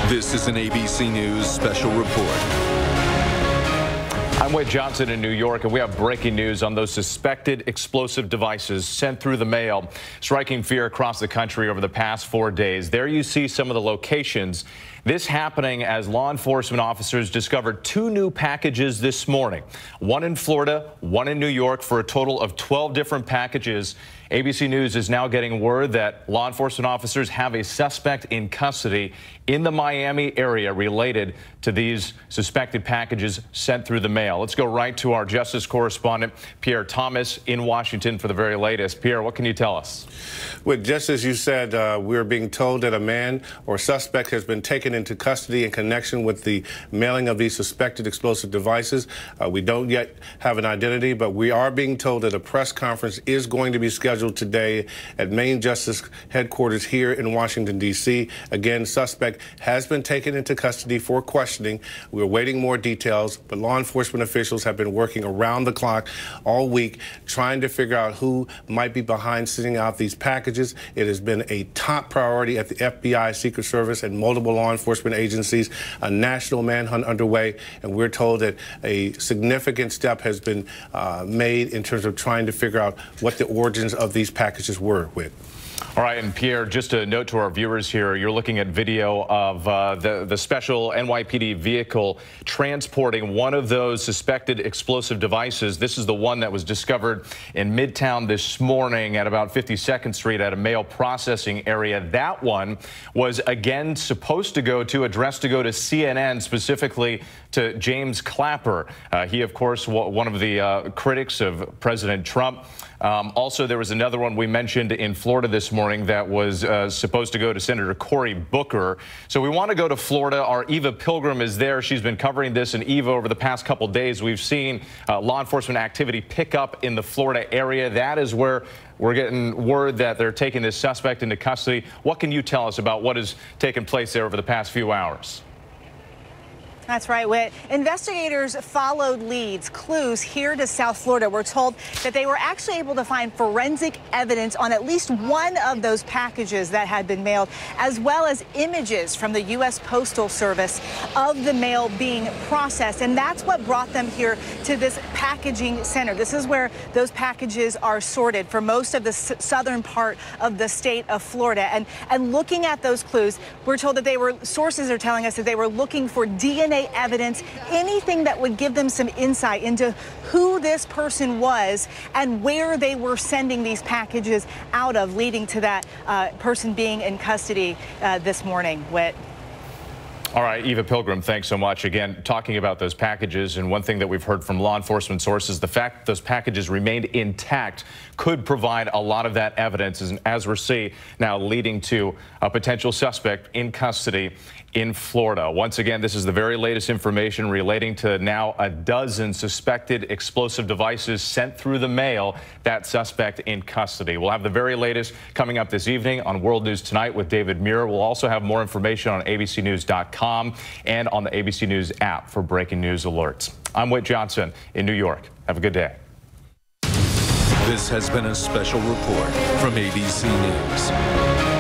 This is an ABC News special report. I'm Wade Johnson in New York, and we have breaking news on those suspected explosive devices sent through the mail, striking fear across the country over the past 4 days. There you see some of the locations. This happening as law enforcement officers discovered 2 new packages this morning, one in Florida, one in New York, for a total of 12 different packages. ABC News is now getting word that law enforcement officers have a suspect in custody in the Miami area related to these suspected packages sent through the mail. Let's go right to our justice correspondent, Pierre Thomas, in Washington for the very latest. Pierre, what can you tell us? Well, just as you said, we're being told that a man or suspect has been taken into custody in connection with the mailing of these suspected explosive devices. We don't yet have an identity, but we are being told that a press conference is going to be scheduled today at Main Justice Headquarters here in Washington, D.C. Again, suspect has been taken into custody for questioning. We're waiting more details, but law enforcement officials have been working around the clock all week trying to figure out who might be behind sending out these packages. It has been a top priority at the FBI, Secret Service, and multiple law enforcement agencies. A national manhunt underway, and we're told that a significant step has been made in terms of trying to figure out what the origins of these packages were with. All right, and Pierre, just a note to our viewers here, you're looking at video of the special NYPD vehicle transporting one of those suspected explosive devices. This is the one that was discovered in Midtown this morning at about 52nd Street at a mail processing area. That one was again supposed to go to, addressed to go to CNN, specifically to James Clapper. He, of course, one of the critics of President Trump. Also, there was another one we mentioned in Florida this morning that was supposed to go to Senator Cory Booker. So we want to go to Florida. Our Eva Pilgrim is there. She's been covering this. And Eva, over the past couple days, we've seen law enforcement activity pick up in the Florida area. That is where we're getting word that they're taking this suspect into custody. What can you tell us about what has taken place there over the past few hours? That's right, Whit. Investigators followed leads, clues here to South Florida. We're told that they were actually able to find forensic evidence on at least one of those packages that had been mailed, as well as images from the U.S. Postal Service of the mail being processed. And that's what brought them here to this packaging center. This is where those packages are sorted for most of the southern part of the state of Florida. And looking at those clues, we're told that sources are telling us that they were looking for DNA evidence, anything that would give them some insight into who this person was and where they were sending these packages out of, leading to that person being in custody this morning. Whit. All right, Eva Pilgrim, thanks so much. Again, talking about those packages, and one thing that we've heard from law enforcement sources, the fact that those packages remained intact could provide a lot of that evidence, as we're seeing now, leading to a potential suspect in custody in Florida. Once again, this is the very latest information relating to now a dozen suspected explosive devices sent through the mail. That suspect in custody. We'll have the very latest coming up this evening on World News Tonight with David Muir. We'll also have more information on abcnews.com and on the ABC News app for breaking news alerts. I'm Wade Johnson in New York. Have a good day. This has been a special report from ABC News.